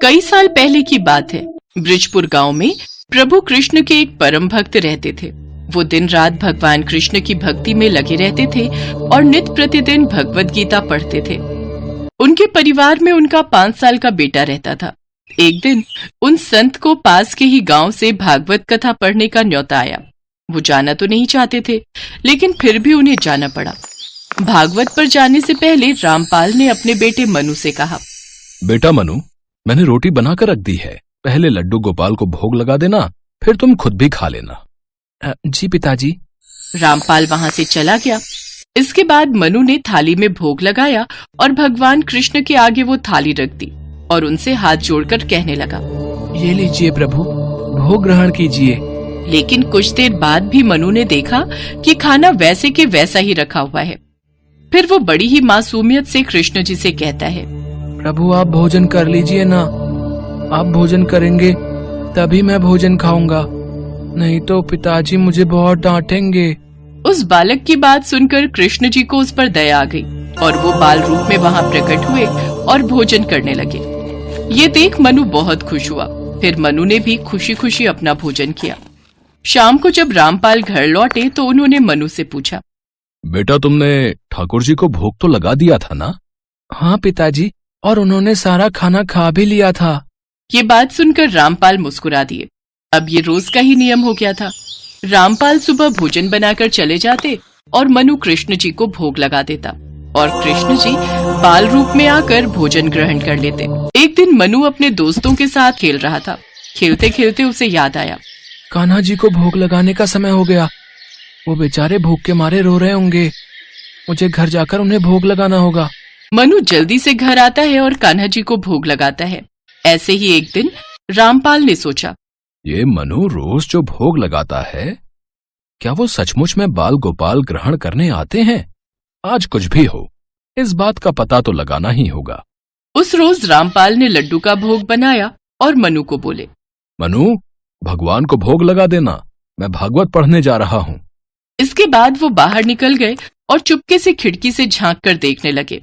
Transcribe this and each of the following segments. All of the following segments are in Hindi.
कई साल पहले की बात है। ब्रिजपुर गांव में प्रभु कृष्ण के एक परम भक्त रहते थे। वो दिन रात भगवान कृष्ण की भक्ति में लगे रहते थे और नित प्रतिदिन भगवत गीता पढ़ते थे। उनके परिवार में उनका 5 साल का बेटा रहता था। एक दिन उन संत को पास के ही गांव से भागवत कथा पढ़ने का न्योता आया। वो जाना तो नहीं चाहते थे, लेकिन फिर भी उन्हें जाना पड़ा। भागवत पर जाने से पहले रामपाल ने अपने बेटे मनु से कहा, बेटा मनु, मैंने रोटी बनाकर रख दी है, पहले लड्डू गोपाल को भोग लगा देना, फिर तुम खुद भी खा लेना। जी पिताजी। रामपाल वहां से चला गया। इसके बाद मनु ने थाली में भोग लगाया और भगवान कृष्ण के आगे वो थाली रख दी और उनसे हाथ जोड़कर कहने लगा, ये लीजिए प्रभु, भोग ग्रहण कीजिए। लेकिन कुछ देर बाद भी मनु ने देखा कि खाना वैसे के वैसा ही रखा हुआ है। फिर वो बड़ी ही मासूमियत से कृष्ण जी से कहता है, प्रभु आप भोजन कर लीजिए ना, आप भोजन करेंगे तभी मैं भोजन खाऊंगा, नहीं तो पिताजी मुझे बहुत डांटेंगे। उस बालक की बात सुनकर कृष्ण जी को उस पर दया आ गई और वो बाल रूप में वहां प्रकट हुए और भोजन करने लगे। ये देख मनु बहुत खुश हुआ। फिर मनु ने भी खुशी खुशी अपना भोजन किया। शाम को जब रामपाल घर लौटे तो उन्होंने मनु से पूछा, बेटा तुमने ठाकुर जी को भोग तो लगा दिया था ना? हाँ पिताजी, और उन्होंने सारा खाना खा भी लिया था। ये बात सुनकर रामपाल मुस्कुरा दिए। अब ये रोज का ही नियम हो गया था। रामपाल सुबह भोजन बनाकर चले जाते और मनु कृष्ण जी को भोग लगा देता और कृष्ण जी बाल रूप में आकर भोजन ग्रहण कर लेते। एक दिन मनु अपने दोस्तों के साथ खेल रहा था। खेलते खेलते उसे याद आया, कान्हा जी को भोग लगाने का समय हो गया। वो बेचारे भूख के मारे रो रहे होंगे, मुझे घर जाकर उन्हें भोग लगाना होगा। मनु जल्दी से घर आता है और कान्हा जी को भोग लगाता है। ऐसे ही एक दिन रामपाल ने सोचा, ये मनु रोज जो भोग लगाता है, क्या वो सचमुच में बाल गोपाल ग्रहण करने आते हैं? आज कुछ भी हो, इस बात का पता तो लगाना ही होगा। उस रोज रामपाल ने लड्डू का भोग बनाया और मनु को बोले, मनु, भगवान को भोग लगा देना, मैं भागवत पढ़ने जा रहा हूँ। इसके बाद वो बाहर निकल गए और चुपके से खिड़की से झांक कर देखने लगे।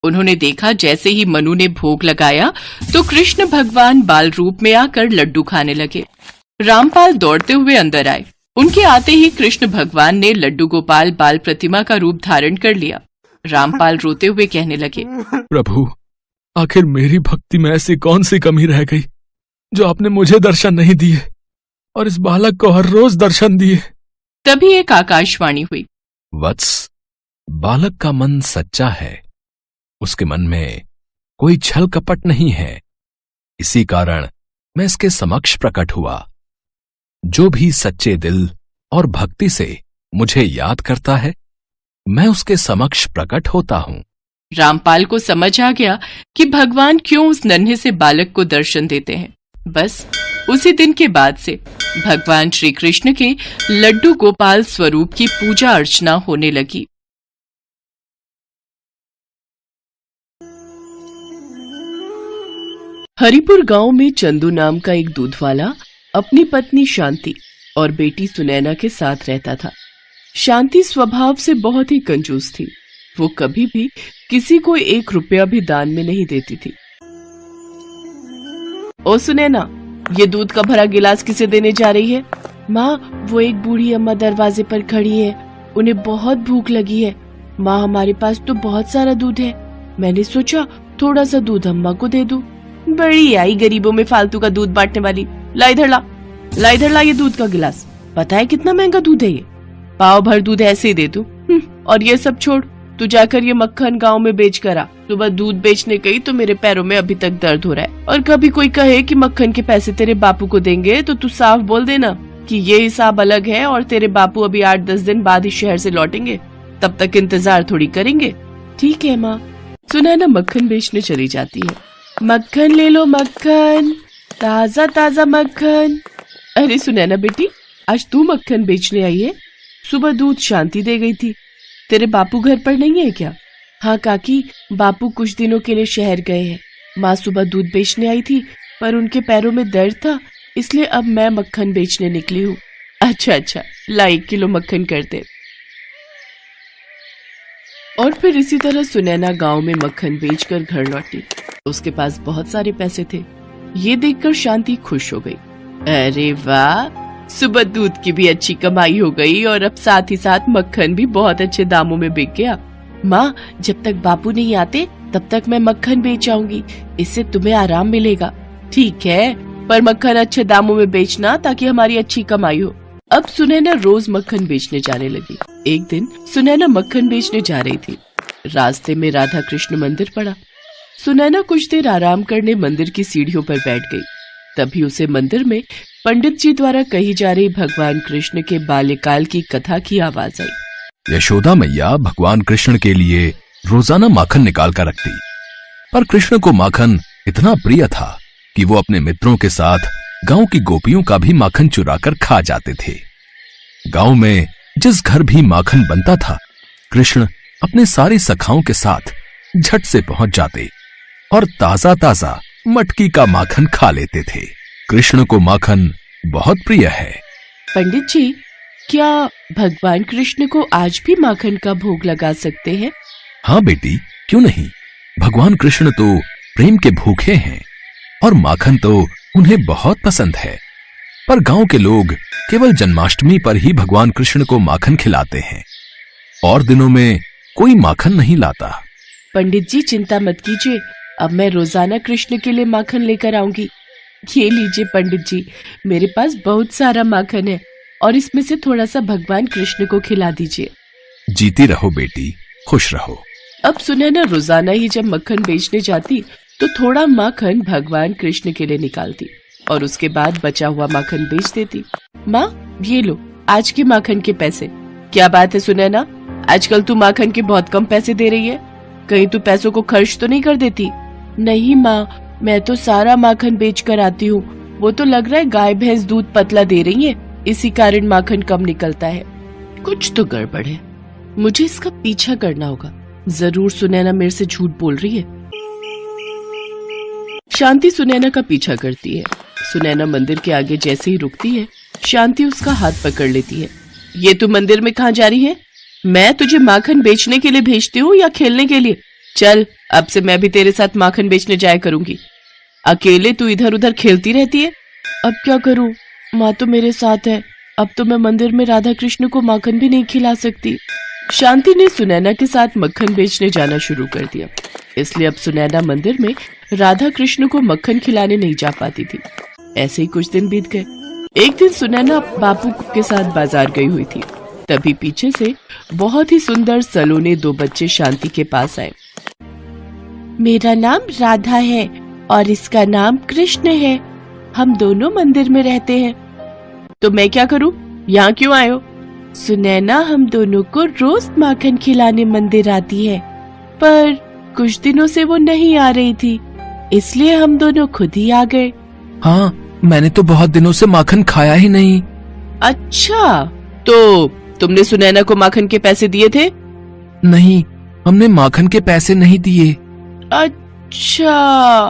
उन्होंने देखा जैसे ही मनु ने भोग लगाया तो कृष्ण भगवान बाल रूप में आकर लड्डू खाने लगे। रामपाल दौड़ते हुए अंदर आए। उनके आते ही कृष्ण भगवान ने लड्डू गोपाल बाल प्रतिमा का रूप धारण कर लिया। रामपाल रोते हुए कहने लगे, प्रभु, आखिर मेरी भक्ति में ऐसी कौन सी कमी रह गई जो आपने मुझे दर्शन नहीं दिए और इस बालक को हर रोज दर्शन दिए। तभी एक आकाशवाणी हुई, वत्स, बालक का मन सच्चा है, उसके मन में कोई छल कपट नहीं है, इसी कारण मैं इसके समक्ष प्रकट हुआ। जो भी सच्चे दिल और भक्ति से मुझे याद करता है, मैं उसके समक्ष प्रकट होता हूँ। रामपाल को समझ आ गया कि भगवान क्यों उस नन्हे से बालक को दर्शन देते हैं। बस उसी दिन के बाद से भगवान श्री कृष्ण के लड्डू गोपाल स्वरूप की पूजा अर्चना होने लगी। हरिपुर गांव में चंदू नाम का एक दूध वाला अपनी पत्नी शांति और बेटी सुनैना के साथ रहता था। शांति स्वभाव से बहुत ही कंजूस थी। वो कभी भी किसी को 1 रुपया भी दान में नहीं देती थी। ओ सुनैना, ये दूध का भरा गिलास किसे देने जा रही है? माँ, वो एक बूढ़ी अम्मा दरवाजे पर खड़ी है, उन्हें बहुत भूख लगी है। माँ, हमारे पास तो बहुत सारा दूध है, मैंने सोचा थोड़ा सा दूध अम्मा को दे दूं। बड़ी आई गरीबों में फालतू का दूध बांटने वाली। ला इधर ला ये दूध का गिलास। पता है कितना महंगा दूध है ये? पाव भर दूध ऐसे ही दे दूं। और ये सब छोड़, तू जाकर ये मक्खन गांव में बेच कर आ। सुबह दूध बेचने गई तो मेरे पैरों में अभी तक दर्द हो रहा है। और कभी कोई कहे कि मक्खन के पैसे तेरे बापू को देंगे तो तू साफ बोल देना कि ये हिसाब अलग है और तेरे बापू अभी 8-10 दिन बाद ही शहर से लौटेंगे, तब तक इंतजार थोड़ी करेंगे। ठीक है माँ। सुनैना मक्खन बेचने चली जाती है। मक्खन ले लो मक्खन, ताजा ताजा मक्खन। अरे सुनैना बेटी, आज तू मक्खन बेचने आई है? सुबह दूध शांति दे गई थी। तेरे बापू घर पर नहीं है क्या? हाँ काकी, बापू कुछ दिनों के लिए शहर गए हैं। माँ सुबह दूध बेचने आई थी पर उनके पैरों में दर्द था, इसलिए अब मैं मक्खन बेचने निकली हूँ। अच्छा, ला 1 किलो मक्खन कर दे। और फिर इसी तरह सुनैना गांव में मक्खन बेचकर घर लौटी। उसके पास बहुत सारे पैसे थे। ये देखकर शांति खुश हो गई। अरे वाह, सुबह दूध की भी अच्छी कमाई हो गई और अब साथ ही साथ मक्खन भी बहुत अच्छे दामों में बिक गया। माँ, जब तक बापू नहीं आते तब तक मैं मक्खन बेच आऊंगी, इससे तुम्हें आराम मिलेगा। ठीक है, पर मक्खन अच्छे दामों में बेचना ताकि हमारी अच्छी कमाई हो। अब सुनैना रोज मक्खन बेचने जाने लगी। एक दिन सुनैना मक्खन बेचने जा रही थी। रास्ते में राधा कृष्ण मंदिर पड़ा। सुनैना कुछ देर आराम करने मंदिर की सीढ़ियों पर बैठ गई। तभी उसे मंदिर में पंडित जी द्वारा कही जा रही भगवान कृष्ण के बाल्यकाल की कथा की आवाज आई। यशोदा मैया भगवान कृष्ण के लिए रोजाना माखन निकाल कर रखती, पर कृष्ण को माखन इतना प्रिय था कि वो अपने मित्रों के साथ गांव की गोपियों का भी माखन चुराकर खा जाते थे। गांव में जिस घर भी माखन बनता था, कृष्ण अपने सारे सखाओं के साथ झट से पहुंच जाते और ताजा ताजा मटकी का माखन खा लेते थे। कृष्ण को माखन बहुत प्रिय है। पंडित जी, क्या भगवान कृष्ण को आज भी माखन का भोग लगा सकते हैं? हाँ बेटी, क्यों नहीं। भगवान कृष्ण तो प्रेम के भूखे हैं और माखन तो उन्हें बहुत पसंद है। पर गांव के लोग केवल जन्माष्टमी पर ही भगवान कृष्ण को माखन खिलाते हैं, और दिनों में कोई माखन नहीं लाता। पंडित जी, चिंता मत कीजिए, अब मैं रोजाना कृष्ण के लिए माखन लेकर आऊंगी। ये लीजिए पंडित जी, मेरे पास बहुत सारा माखन है और इसमें से थोड़ा सा भगवान कृष्ण को खिला दीजिए। जीती रहो बेटी, खुश रहो। अब सुनैना रोजाना ही जब मक्खन बेचने जाती तो थोड़ा माखन भगवान कृष्ण के लिए निकालती और उसके बाद बचा हुआ माखन बेच देती। माँ, ये लो आज के माखन के पैसे। क्या बात है सुनैना, आजकल तू माखन के बहुत कम पैसे दे रही है, कहीं तू पैसों को खर्च तो नहीं कर देती? नहीं माँ, मैं तो सारा माखन बेच कर आती हूँ। वो तो लग रहा है गाय भैंस दूध पतला दे रही है, इसी कारण माखन कम निकलता है। कुछ तो गड़बड़ है, मुझे इसका पीछा करना होगा। जरूर सुनैना मेरे से झूठ बोल रही है। शांति सुनैना का पीछा करती है। सुनैना मंदिर के आगे जैसे ही रुकती है, शांति उसका हाथ पकड़ लेती है। ये तू मंदिर में कहाँ जा रही है? मैं तुझे माखन बेचने के लिए भेजती हूँ या खेलने के लिए? चल, अब से मैं भी तेरे साथ माखन बेचने जाया करूंगी। अकेले तू इधर उधर खेलती रहती है। अब क्या करूं, माँ तो मेरे साथ है। अब तो मैं मंदिर में राधा कृष्ण को माखन भी नहीं खिला सकती। शांति ने सुनैना के साथ मक्खन बेचने जाना शुरू कर दिया, इसलिए अब सुनैना मंदिर में राधा कृष्ण को मक्खन खिलाने नहीं जा पाती थी। ऐसे ही कुछ दिन बीत गए। एक दिन सुनैना बापू के साथ बाजार गई हुई थी। तभी पीछे से बहुत ही सुंदर सलोने दो बच्चे शांति के पास आए। मेरा नाम राधा है और इसका नाम कृष्ण है। हम दोनों मंदिर में रहते हैं। तो मैं क्या करूं? यहाँ क्यों आए हो? सुनैना हम दोनों को रोज माखन खिलाने मंदिर आती है, पर कुछ दिनों से वो नहीं आ रही थी, इसलिए हम दोनों खुद ही आ गए। हाँ, मैंने तो बहुत दिनों से माखन खाया ही नहीं। अच्छा, तो तुमने सुनैना को माखन के पैसे दिए थे? नहीं, हमने माखन के पैसे नहीं दिए। अच्छा,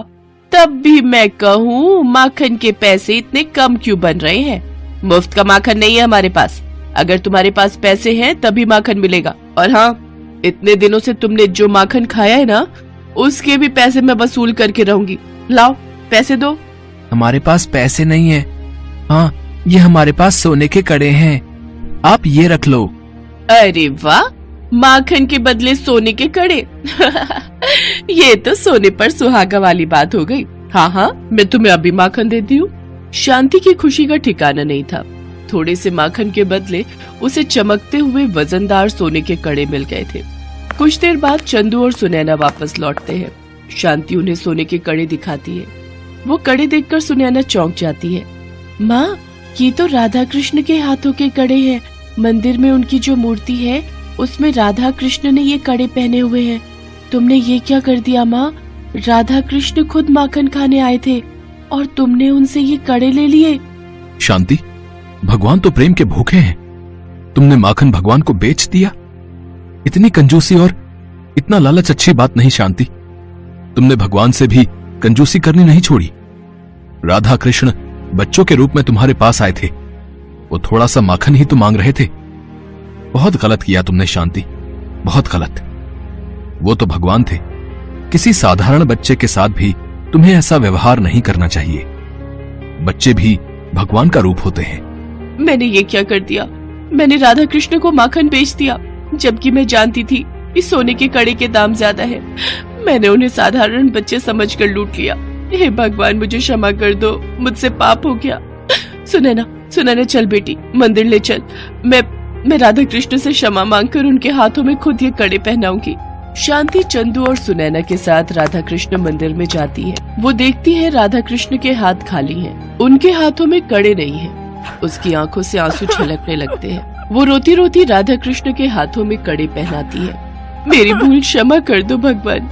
तब भी मैं कहूँ माखन के पैसे इतने कम क्यों बन रहे हैं? मुफ्त का माखन नहीं है हमारे पास। अगर तुम्हारे पास पैसे हैं तभी माखन मिलेगा। और हाँ, इतने दिनों से तुमने जो माखन खाया है ना, उसके भी पैसे मैं वसूल करके रहूंगी। लाओ पैसे दो। हमारे पास पैसे नहीं है। हाँ, ये हमारे पास सोने के कड़े हैं, आप ये रख लो। अरे वाह, माखन के बदले सोने के कड़े। ये तो सोने पर सुहागा वाली बात हो गई। हाँ हाँ, मैं तुम्हें अभी माखन देती हूँ। शांति की खुशी का ठिकाना नहीं था। थोड़े से माखन के बदले उसे चमकते हुए वजनदार सोने के कड़े मिल गए थे। कुछ देर बाद चंदू और सुनैना वापस लौटते हैं। शांति उन्हें सोने के कड़े दिखाती है। वो कड़े देखकर सुनैना चौंक जाती है। माँ, ये तो राधा कृष्ण के हाथों के कड़े हैं। मंदिर में उनकी जो मूर्ति है उसमें राधा कृष्ण ने ये कड़े पहने हुए हैं। तुमने ये क्या कर दिया माँ? राधा कृष्ण खुद माखन खाने आए थे और तुमने उनसे ये कड़े ले लिए। शांति, भगवान तो प्रेम के भूखे हैं, तुमने माखन भगवान को बेच दिया। इतनी कंजूसी और इतना लालच अच्छी बात नहीं शांति। तुमने भगवान से भी कंजूसी करनी नहीं छोड़ी। राधा कृष्ण बच्चों के रूप में तुम्हारे पास आए थे, वो थोड़ा सा माखन ही तो मांग रहे थे। बहुत गलत किया तुमने शांति, बहुत गलत। वो तो भगवान थे, किसी साधारण बच्चे के साथ भी तुम्हें ऐसा व्यवहार नहीं करना चाहिए। बच्चे भी भगवान का रूप होते हैं। मैंने ये क्या कर दिया? मैंने राधा कृष्ण को माखन बेच दिया, जबकि मैं जानती थी इस सोने के कड़े के दाम ज्यादा है। मैंने उन्हें साधारण बच्चे समझकर लूट लिया। हे भगवान, मुझे क्षमा कर दो, मुझसे पाप हो गया। सुनैना चल बेटी, मंदिर ले चल। मैं राधा कृष्ण से क्षमा मांगकर उनके हाथों में खुद ये कड़े पहनाऊंगी। शांति चंदू और सुनैना के साथ राधा कृष्ण मंदिर में जाती है। वो देखती है राधा कृष्ण के हाथ खाली हैं, उनके हाथों में कड़े नहीं हैं। उसकी आंखों से आंसू छलकने लगते हैं। वो रोती रोती राधा कृष्ण के हाथों में कड़े पहनाती है। मेरी भूल क्षमा कर दो भगवान,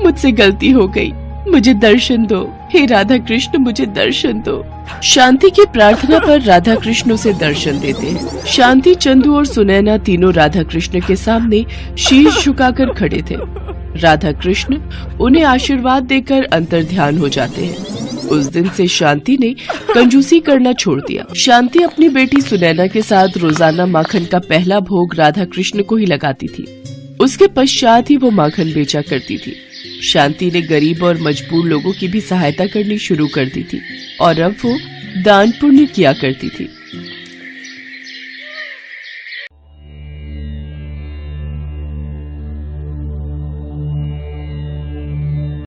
मुझसे गलती हो गई, मुझे दर्शन दो। हे राधा कृष्ण, मुझे दर्शन दो। शांति की प्रार्थना पर राधा कृष्ण उसे दर्शन देते हैं। शांति, चंदू और सुनैना तीनों राधा कृष्ण के सामने शीश झुकाकर खड़े थे। राधा कृष्ण उन्हें आशीर्वाद देकर अंतर्ध्यान हो जाते हैं। उस दिन से शांति ने कंजूसी करना छोड़ दिया। शांति अपनी बेटी सुनैना के साथ रोजाना माखन का पहला भोग राधा कृष्ण को ही लगाती थी। उसके पश्चात ही वो माखन बेचा करती थी। शांति ने गरीब और मजबूर लोगों की भी सहायता करनी शुरू कर दी थी और अब वो दान पुण्य किया करती थी।